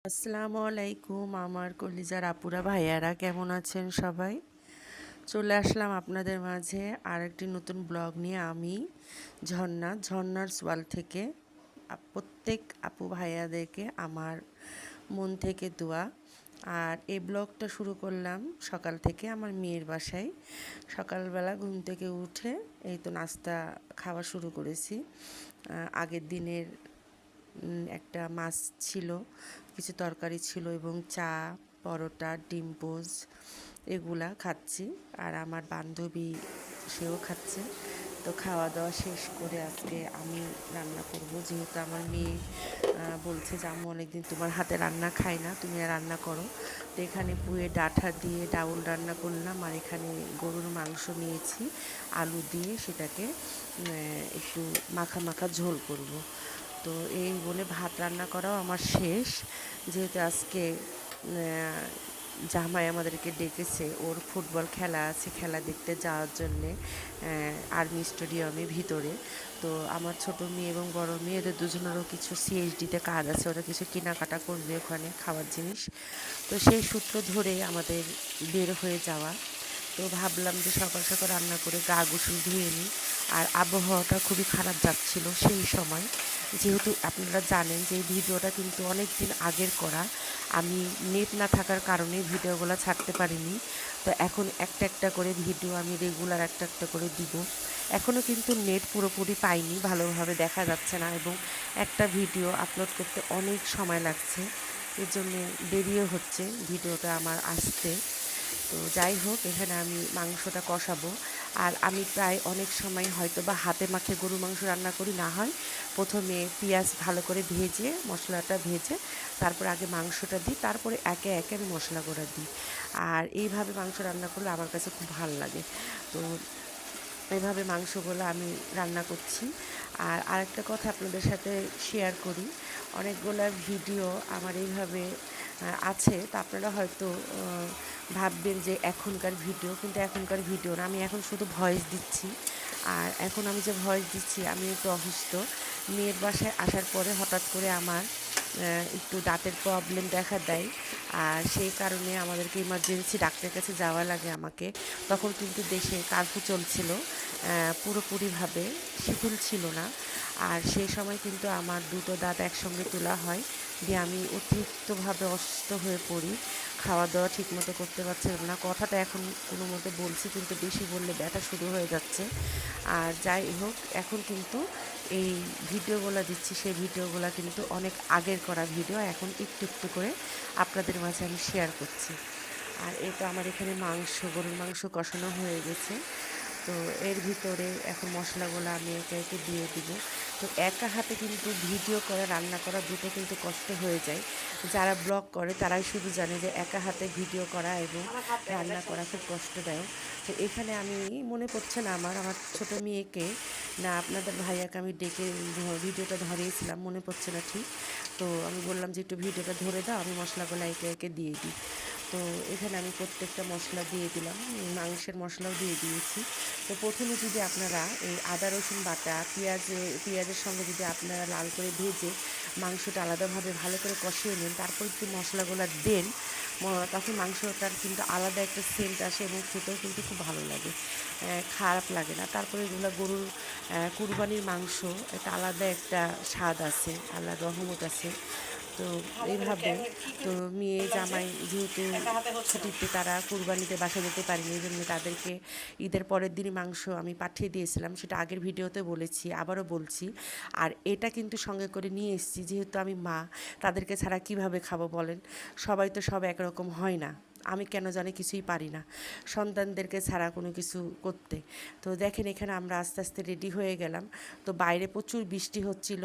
আসসালামু আলাইকুম আমার কলিজার আপুরা ভাইয়ারা কেমন আছেন সবাই। চলে আসলাম আপনাদের মাঝে আর একটি নতুন ব্লগ নিয়ে। আমি ঝর্ণার সোয়াল থেকে প্রত্যেক আপু ভাইয়াদেরকে আমার মন থেকে দোয়া। আর এই ব্লগটা শুরু করলাম সকাল থেকে আমার মেয়ের বাসায়। সকালবেলা ঘুম থেকে উঠে এই তো নাস্তা খাওয়া শুরু করেছি। আগের দিনের একটা মাছ ছিল, কিছু তরকারি ছিল এবং চা, পরোটা, ডিম পোজ এগুলা খাচ্ছি। আর আমার বান্ধবী সেও খাচ্ছে। তো খাওয়া দাওয়া শেষ করে আজকে আমি রান্না করব, যেহেতু আমার মেয়ে বলছে যে আম্মু অনেকদিন তোমার হাতে রান্না খাই না, তুমি রান্না করো। তো এখানে পুয়ে ডাঁটা দিয়ে ডাউল রান্না করলাম। আর এখানে গরুর মাংস নিয়েছি, আলু দিয়ে সেটাকে একটু মাখা মাখা ঝোল করব। তো এই বলে ভাত রান্না করাও আমার শেষ, যেহেতু আজকে জামাই আমাদেরকে ডেকেছে, ওর ফুটবল খেলা আছে, খেলা দেখতে যাওয়ার জন্যে আর্মি স্টেডিয়ামে ভিতরে। তো আমার ছোট মেয়ে এবং বড় মেয়ে এদের দুজনেরও কিছু সিএইচডিতে কাজ আছে, ওরা কিছু কেনাকাটা করবে ওখানে খাওয়ার জিনিস। তো সেই সূত্র ধরে আমাদের বের হয়ে যাওয়া। তো ভাবলাম যে সকাল সকাল রান্না করে গা গোসল ধুয়ে নিই। আর আবহাওয়াটা খুবই খারাপ যাচ্ছিল সেই সময়, যেহেতু আপনারা জানেন যে এই ভিডিওটা কিন্তু অনেক দিন আগের করা, আমি নেট না থাকার কারণে ভিডিওগুলো ছাড়তে পারিনি। তো এখন একটা একটা করে ভিডিও আমি রেগুলার একটা একটা করে দিব। এখনও কিন্তু নেট পুরোপুরি পাইনি, ভালোভাবে দেখা যাচ্ছে না এবং একটা ভিডিও আপলোড করতে অনেক সময় লাগছে, এর জন্যে দেরিও হচ্ছে ভিডিওটা আমার আসতে। তো যাই হোক, এখানে আমি মাংসটা কষাবো। আর আমি প্রায় অনেক সময় হয়তো বা হাতে মাখে গরু মাংস রান্না করি, না হয় প্রথমে পেঁয়াজ ভালো করে ভেজে, মশলাটা ভেজে তারপর আগে মাংসটা দিই, তারপরে একে একে আমি মশলা গুঁড়া দিই। আর এইভাবে মাংস রান্না করলে আমার কাছে খুব ভালো লাগে। তো এভাবে মাংসগুলো আমি রান্না করছি। আর আরেকটা কথা আপনাদের সাথে শেয়ার করি, অনেকগুলো ভিডিও আমার এইভাবে আছে। তো আপনারা হয়তো ভাববেন যে এখনকার ভিডিও, কিন্তু এখনকার ভিডিও না, আমি এখন শুধু ভয়েস দিচ্ছি। আর এখন আমি যে ভয়েস দিচ্ছি, আমি একটু অসুস্থ। মেয়ের বাসায় আসার পরে হঠাৎ করে আমার একটু দাঁতের প্রবলেম দেখা দেয়। আর সেই কারণে আমাদেরকে ইমার্জেন্সি ডাক্তারের কাছে যাওয়া লাগে আমাকে। তখন কিন্তু দেশে কারফিউ চলছিল, পুরোপুরিভাবে শিথিল ছিল না। আর সেই সময় কিন্তু আমার দুটো দাঁত একসঙ্গে তোলা হয়, দিয়ে আমি অতিরিক্তভাবে অসুস্থ হয়ে পড়ি। খাওয়া দাওয়া ঠিকমতো করতে পারছিলাম না, কথাটা এখন কোনো মতে বলছি কিন্তু বেশি বললে ব্যথা শুরু হয়ে যাচ্ছে। আর যাই হোক, এখন কিন্তু এই ভিডিওগুলো দিচ্ছি, সেই ভিডিওগুলো কিন্তু অনেক আগের করা ভিডিও, এখন একটু একটু করে আপনাদের মাঝে আমি শেয়ার করছি। আর এই তো আমার এখানে গরুর মাংস কষানো হয়ে গেছে। তো এর ভিতরে এখন মশলাগুলো আমি একে একে দিয়ে দিব। তো একা হাতে কিন্তু ভিডিও করা, রান্না করা দুটো কিন্তু কষ্ট হয়ে যায়। যারা ব্লগ করে তারাই শুধু জানে যে একা হাতে ভিডিও করা এবং রান্না করা খুব কষ্টদায়ক। তো এখানে আমি মনে পড়ছে না আমার ছোটো মেয়েকে না আপনাদের ভাইয়াকে আমি ডেকে ভিডিওটা ধরিয়েছিলাম, মনে পড়ছে না ঠিক। তো আমি বললাম যে একটু ভিডিওটা ধরে দাও, আমি মশলাগুলো একে একে দিয়ে দিই। তো এখানে আমি প্রত্যেকটা মশলা দিয়ে দিলাম, মাংসের মশলাও দিয়ে দিয়েছি। তো প্রথমে যদি আপনারা এই আদা রসুন বাটা পেঁয়াজের সঙ্গে যদি আপনারা লাল করে ভেজে মাংসটা আলাদাভাবে ভালো করে কষিয়ে নেন, তারপর যদি মশলাগুলো দেন, তখন মাংসটার কিন্তু আলাদা একটা সেন্ট আসে এবং খেতেও কিন্তু খুব ভালো লাগে, খারাপ লাগে না। তারপরে এগুলো গরুর কুরবানির মাংস, একটা আলাদা একটা স্বাদ আছে, আলাদা রহমত আছে। তো এইভাবে, তো মেয়ে জামাই যেহেতু ছুটিতে তারা কুরবানিতে বাসা যেতে পারেনি, এই জন্য তাদেরকে ঈদের পরের দিনই মাংস আমি পাঠিয়ে দিয়েছিলাম, সেটা আগের ভিডিওতে বলেছি, আবারও বলছি। আর এটা কিন্তু সঙ্গে করে নিয়ে এসেছি, যেহেতু আমি মা, তাদেরকে ছাড়া কিভাবে খাবো বলেন। সবাই তো সব একরকম হয় না, আমি কেন জানি কিছুই পারি না সন্তানদেরকে ছাড়া কোনো কিছু করতে। তো দেখেন এখানে আমরা আস্তে আস্তে রেডি হয়ে গেলাম। তো বাইরে প্রচুর বৃষ্টি হচ্ছিল।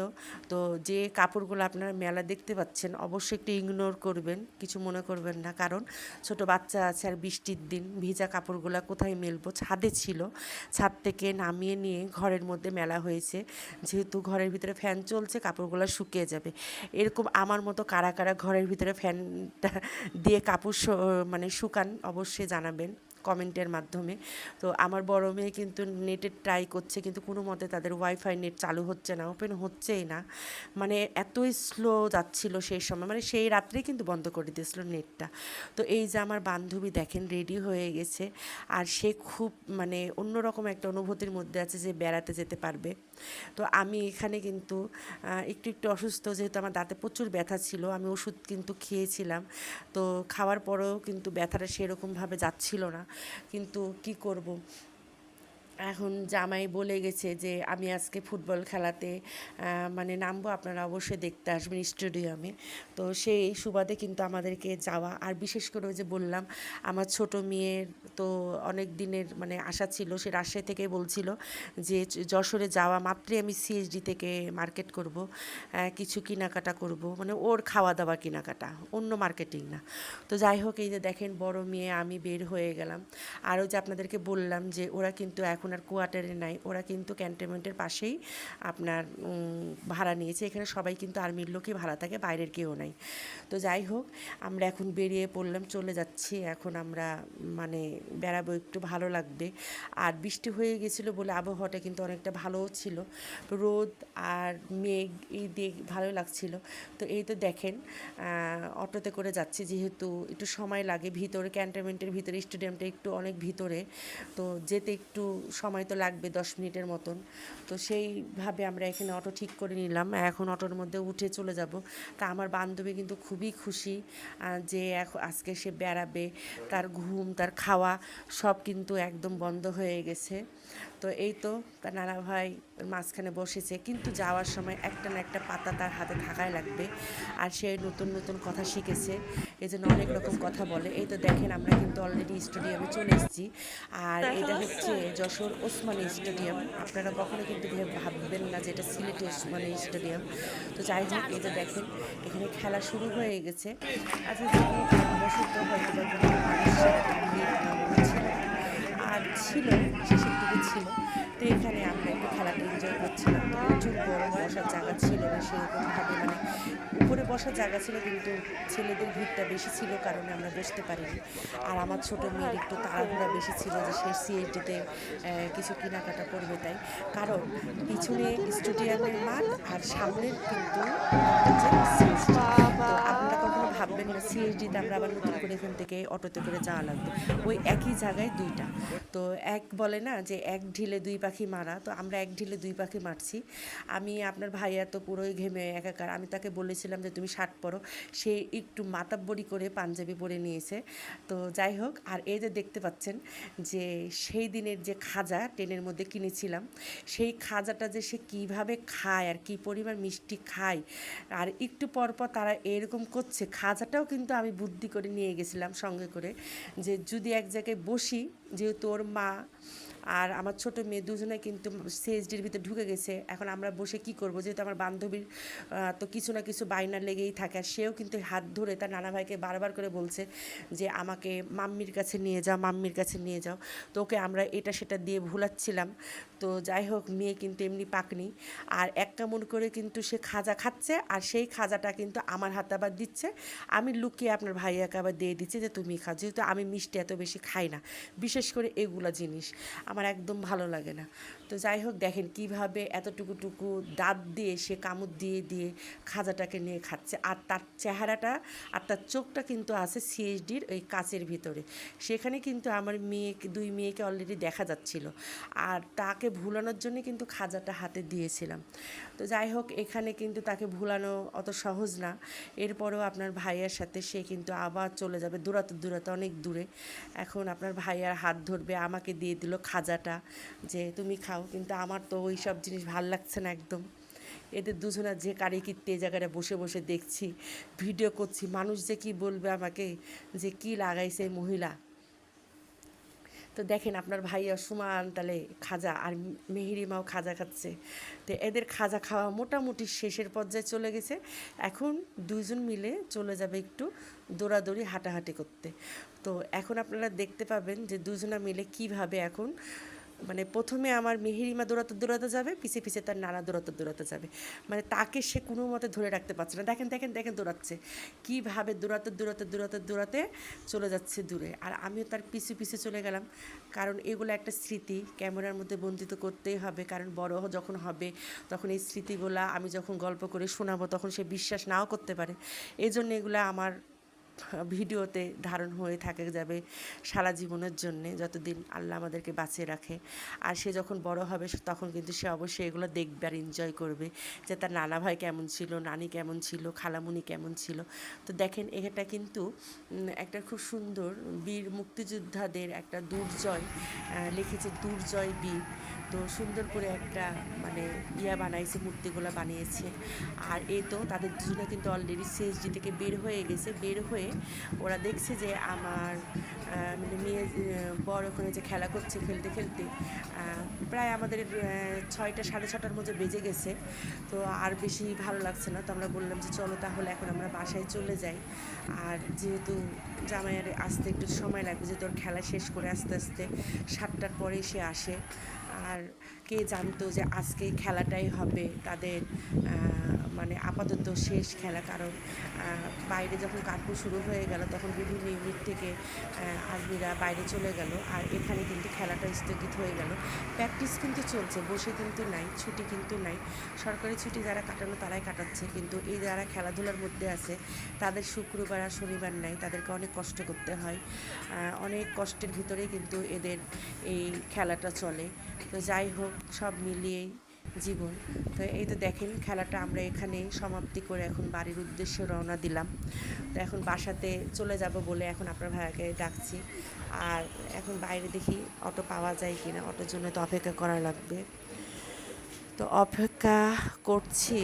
তো যে কাপড়গুলো আপনারা মেলা দেখতে পাচ্ছেন অবশ্যই একটু ইগনোর করবেন, কিছু মনে করবেন না, কারণ ছোট বাচ্চা আছে আর বৃষ্টির দিন ভিজা কাপড়গুলো কোথায় মেলবো, ছাদে ছিল, ছাদ থেকে নামিয়ে নিয়ে ঘরের মধ্যে মেলা হয়েছে। যেহেতু ঘরের ভিতরে ফ্যান চলছে, কাপড়গুলো শুকিয়ে যাবে। এরকম আমার মতো কারা কারা ঘরের ভিতরে ফ্যানটা দিয়ে কাপড় মানে শুকান অবশ্যই জানাবেন কমেন্টের মাধ্যমে। তো আমার বড় মেয়ে কিন্তু নেটের ট্রাই করছে, কিন্তু কোনো মতে তাদের ওয়াইফাই নেট চালু হচ্ছে না, ওপেন হচ্ছেই না। মানে এতই স্লো যাচ্ছিল সেই সময়, মানে সেই রাত্রেই কিন্তু বন্ধ করে দিয়েছিল নেটটা। তো এই যে আমার বান্ধবী দেখেন রেডি হয়ে গেছে, আর সে খুব মানে অন্যরকম একটা অনুভূতির মধ্যে আছে যে বেড়াতে যেতে পারবে। তো আমি এখানে কিন্তু একটু একটু অসুস্থ, যেহেতু আমার দাঁতে প্রচুর ব্যথা ছিল, আমি ওষুধ কিন্তু খেয়েছিলাম। তো খাওয়ার পরেও কিন্তু ব্যথাটা সেরকমভাবে যাচ্ছিল না, কিন্তু কি করব, এখন জামাই বলে গেছে যে আমি আজকে ফুটবল খেলাতে মানে নামবো, আপনারা অবশ্যই দেখতে আসবেন স্টেডিয়ামে। তো সেই সুবাদে কিন্তু আমাদেরকে যাওয়া, আর বিশেষ করে ওই যে বললাম আমার ছোট মেয়ের তো অনেক দিনের মানে আশা ছিল, সে রাজশাহী থেকে বলছিল যে যশোরে যাওয়া মাত্রই আমি সিএসডি থেকে মার্কেট করব, কিছু কেনাকাটা করব, মানে ওর খাওয়া দাওয়া কেনাকাটা, অন্য মার্কেটিং না। তো যাই হোক, এই যে দেখেন বড় মেয়ে আমি বের হয়ে গেলাম। আরও যে আপনাদেরকে বললাম যে ওরা কিন্তু এখন আর কোয়ার্টারে নাই, ওরা কিন্তু ক্যান্টনমেন্টের পাশেই আপনার ভাড়া নিয়েছে। এখানে সবাই কিন্তু আর্মির লোকই ভাড়া থাকে, বাইরের কেউ নাই। তো যাই হোক, আমরা এখন বেরিয়ে পড়লাম, চলে যাচ্ছি এখন আমরা, মানে বেড়াবো, একটু ভালো লাগবে। আর বৃষ্টি হয়ে গেছিলো বলে আবহাওয়াটা কিন্তু অনেকটা ভালোও ছিল, রোদ আর মেঘ এই দিয়ে ভালো লাগছিল। তো এই তো দেখেন অটোতে করে যাচ্ছি, যেহেতু একটু সময় লাগে, ভিতরে ক্যান্টনমেন্টের ভিতরে স্টেডিয়ামটা একটু অনেক ভিতরে, তো যেতে একটু সময় তো লাগবে 10 মিনিটের মতন। তো সেইভাবে আমরা এখানে অটো ঠিক করে নিলাম, এখন অটোর মধ্যে উঠে চলে যাব। তা আমার বান্ধবী কিন্তু খুবই খুশি যে আজকে সে বেড়াবে, তার ঘুম তার খাওয়া সব কিন্তু একদম বন্ধ হয়ে গেছে। তো এই তো তার নানা ভাই মাঝখানে বসেছে, কিন্তু যাওয়ার সময় একটা না একটা পাতা তার হাতে থাকাই লাগবে, আর সে নতুন নতুন কথা শিখেছে, এই জন্য অনেক রকম কথা বলে। এই তো দেখেন আমরা কিন্তু অলরেডি স্টেডিয়ামে চলে এসেছি, আর এটা হচ্ছে যশোর ওসমানী স্টেডিয়াম। আপনারা কখনো কিন্তু ভাববেন না যে এটা সিলেটি ওসমানী স্টেডিয়াম। তো যাই হোক, এই যে দেখেন এখানে খেলা শুরু হয়ে গেছে। আচ্ছা, যদি কারণবশত হয়তো বা কোনো মানুষের ভিড় আমার মনে ছিল না, আর ছিল শেষের দিকে ছিল। তো এখানে আমরা একটু খেলাটা এনজয় করছিলাম। তো প্রচুর গরম, বসার জায়গা ছিল না সেরকমভাবে, মানে উপরে বসার জায়গা ছিল কিন্তু ছেলেদের ভিড়টা বেশি ছিল কারণে আমরা বসতে পারিনি। আর আমার ছোট মেয়ের একটু তাড়াহুড়া বেশি ছিল যে সে সিএসডিতে কিছু কেনাকাটা করবে, তাই কারণ পিছনে স্টেডিয়ামের মাঠ আর সামনের কিন্তু হচ্ছে সিএসডি। তো আপনারা কখনো ভাববেন না সিএসডিতে আমরা আবার নতুন করে এখান থেকে অটোতে করে যাওয়া লাগবে, ওই একই জায়গায় দুইটা। তো এক বলে না যে এক ঢিলে দুই পাখি মারা, তো আমরা এক ঢিলে দুই পাখি মারছি। আমি আপনার ভাইয়া তো পুরোই ঘেমে একাকার, আমি তাকে বলেছিলাম যে তুমি শার্ট পরো, সে একটু মাতাব্বরি করে পাঞ্জাবি পরে নিয়েছে। তো যাই হোক, আর এই যে দেখতে পাচ্ছেন যে সেই দিনের যে খাজা ট্রেনের মধ্যে কিনেছিলাম, সেই খাজাটা যে সে কীভাবে খায় আর কী পরিমাণ মিষ্টি খায়, আর একটু পরপর তারা এরকম করছে। খাজাটাও কিন্তু আমি বুদ্ধি করে নিয়ে গেছিলাম সঙ্গে করে, যে যদি এক জায়গায় বসি, যেহেতু ওর মা আর আমার ছোটো মেয়ে দুজনে কিন্তু সিএসডির ভিতরে ঢুকে গেছে, এখন আমরা বসে কি করব, যেহেতু আমার বান্ধবীর তো কিছু না কিছু বায়না লেগেই থাকে, আর সেও কিন্তু হাত ধরে তার নানা ভাইকে বারবার করে বলছে যে আমাকে মাম্মির কাছে নিয়ে যাও, মাম্মির কাছে নিয়ে যাও। তো ওকে আমরা এটা সেটা দিয়ে ভুলাচ্ছিলাম। তো যাই হোক, মেয়ে কিন্তু এমনি পাকনি, আর এক কামড় করে কিন্তু সে খাজা খাচ্ছে, আর সেই খাজাটা কিন্তু আমার হাতে আবার দিচ্ছে, আমি লুকিয়ে আপনার ভাইয়াকে আবার দিয়ে দিচ্ছি যে তুমি খাও, যেহেতু আমি মিষ্টি এত বেশি খাই না, বিশেষ করে এগুলা জিনিস আমার একদম ভালো লাগে না। তো যাই হোক, দেখেন কিভাবে এতটুকু দাঁত দিয়ে সে কামড় দিয়ে দিয়ে খাজাটাকে নিয়ে খাচ্ছে, আর তার চেহারাটা আর তার চোখটা কিন্তু আছে সিএসডির ওই কাচের ভিতরে, সেখানে কিন্তু আমার দুই মেয়েকে অলরেডি দেখা যাচ্ছিল, আর তাকে ভুলানোর জন্য কিন্তু খাজাটা হাতে দিয়েছিলাম। তো যাই হোক, এখানে কিন্তু তাকে ভুলানো অত সহজ না। এরপরেও আপনার ভাইয়ার সাথে সে কিন্তু আবার চলে যাবে দূরাতে অনেক দূরে। এখন আপনার ভাইয়ার হাত ধরবে, আমাকে দিয়ে দিল খাজাটা যে তুমি খাও, কিন্তু আমার তো ওই সব জিনিস ভাল লাগছে না একদম। এদের দুজনের যে কারিকির্তি, এই জায়গাটা বসে বসে দেখছি, ভিডিও করছি, মানুষ যে কি বলবে আমাকে, যে কি লাগাইছে এই মহিলা। তো দেখেন আপনার ভাইয়া সুমান তালে খাজা, আর মেহেরিমাও খাজা খাচ্ছে। তো এদের খাজা খাওয়া মোটামুটি শেষের পর্যায়ে চলে গেছে, এখন দুইজন মিলে চলে যাবে একটু দৌড়াদৌড়ি হাঁটাহাঁটি করতে। তো এখন আপনারা দেখতে পাবেন যে দুজনা মিলে কিভাবে এখন মানে প্রথমে আমার মেহেরিমা দৌড়াতে দৌড়াতে যাবে, পিছে পিছে তার নানা দৌড়াতে দৌড়াতে যাবে, মানে তাকে সে কোনো মতে ধরে রাখতে পারছে না। দেখেন দেখেন দেখেন দৌড়াচ্ছে কীভাবে, দৌড়াতে দৌড়াতে দৌড়াতে দৌড়াতে চলে যাচ্ছে দূরে, আর আমিও তার পিছু পিছু চলে গেলাম। কারণ এগুলো একটা স্মৃতি ক্যামেরার মধ্যে বন্দিত করতেই হবে, কারণ বড় যখন হবে তখন এই স্মৃতিগুলা আমি যখন গল্প করে শোনাবো তখন সে বিশ্বাস নাও করতে পারে। এই জন্য এগুলো আমার ভিডিওতে ধারণ হয়ে থাকে যাবে সারা জীবনের জন্যে, যতদিন আল্লাহ আমাদেরকে বাঁচিয়ে রাখে। আর সে যখন বড় হবে তখন কিন্তু সে অবশ্যই এগুলো দেখবে আর এনজয় করবে, যে তার নানা ভাই কেমন ছিল, নানি কেমন ছিল, খালামুনি কেমন ছিল। তো দেখেন এটা কিন্তু একটা খুব সুন্দর বীর মুক্তিযোদ্ধাদের একটা দুর্জয়, লিখেছে দুর্জয় বীর। তো সুন্দর করে একটা মানে বানাইছে, মূর্তিগুলো বানিয়েছে। আর এই তো তাদের দুজনে কিন্তু অলরেডি সিএসডি থেকে বের হয়ে গেছে, বের হয়ে ওরা দেখছে যে আমার মানে মেয়ে বড় ওখানে যে খেলা করছে, খেলতে খেলতে প্রায় আমাদের 6টা সাড়ে 6টার মধ্যে বেজে গেছে। তো আর বেশি ভালো লাগছে না, তো আমরা বললাম যে চলো তাহলে এখন আমরা বাসায় চলে যাই। আর যেহেতু জামাইয়ের আসতে একটু সময় লাগবে, যেহেতু ওর খেলা শেষ করে আস্তে আস্তে 7টার পরেই সে আসে। আর কে জানতো যে আজকেই খেলাটাই হবে তাদের মানে আপাতত শেষ খেলা। কারণ বাইরে যখন কার্ফু শুরু হয়ে গেল তখন বিভিন্ন ইউনিট থেকে আর্মিরা বাইরে চলে গেল, আর এখানে কিন্তু খেলাটা স্থগিত হয়ে গেল। প্র্যাকটিস কিন্তু চলছে, বসে কিন্তু নাই, ছুটি কিন্তু নাই। সরকারি ছুটি যারা কাটানো তারাই কাটাচ্ছে, কিন্তু এই যারা খেলাধুলার মধ্যে আছে তাদের শুক্রবার আর শনিবার নাই, তাদেরকে অনেক কষ্ট করতে হয়। অনেক কষ্টের ভিতরেই কিন্তু এদের এই খেলাটা চলে। তো যাই হোক, সব মিলিয়েই জীবন। তো এই তো দেখেন খেলাটা আমরা এখানেই সমাপ্তি করে এখন বাড়ির উদ্দেশ্যে রওনা দিলাম। তো এখন বাসাতে চলে যাব বলে এখন আপনার ভাইয়াকে ডাকছি। আর এখন বাইরে দেখি অটো পাওয়া যায় কি না, অটোর জন্য তো অপেক্ষা করা লাগবে। তো অপেক্ষা করছি।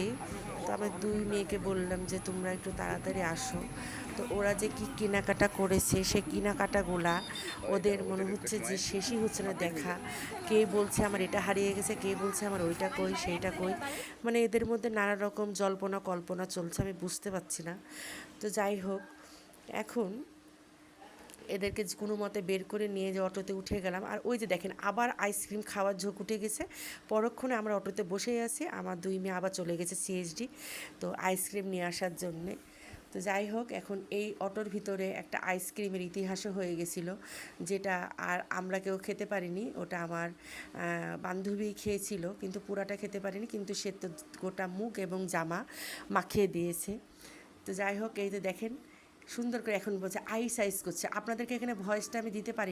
তো আমার 2 মেয়েকে বললাম যে তোমরা একটু তাড়াতাড়ি আসো। তো ওরা যে কী কেনাকাটা করেছে, সে কেনাকাটাগুলা ওদের মনে হচ্ছে যে শেষই হচ্ছে না দেখা। কে বলছে আমার এটা হারিয়ে গেছে, কে বলছে আমার ওইটা কই, সেইটা কই। মানে এদের মধ্যে নানা রকম জল্পনা কল্পনা চলছে, আমি বুঝতে পারছি না। তো যাই হোক, এখন এদেরকে কোনো মতে বের করে নিয়ে যে অটোতে উঠে গেলাম। আর ওই যে দেখেন আবার আইসক্রিম খাওয়ার ঝোঁক উঠে গেছে। পরক্ষণে আমরা অটোতে বসেই আছি, আমার 2 মেয়ে আবার চলে গেছে সিএসডি তো আইসক্রিম নিয়ে আসার জন্যে। তো যাই হোক, এখন এই অটোর ভিতরে একটা আইসক্রিমের ইতিহাসও হয়ে গেছিলো, যেটা আর আমরা কেউ খেতে পারিনি। ওটা আমার বান্ধবী খেয়েছিল, কিন্তু পুরাটা খেতে পারিনি, কিন্তু সে তো গোটা মুখ এবং জামা মাখিয়ে দিয়েছে। তো যাই হোক, এই তো দেখেন সুন্দর করে এখন বলছে আইস আইস করছে। আপনাদেরকে এখানে ভয়েসটা আমি দিতে পারি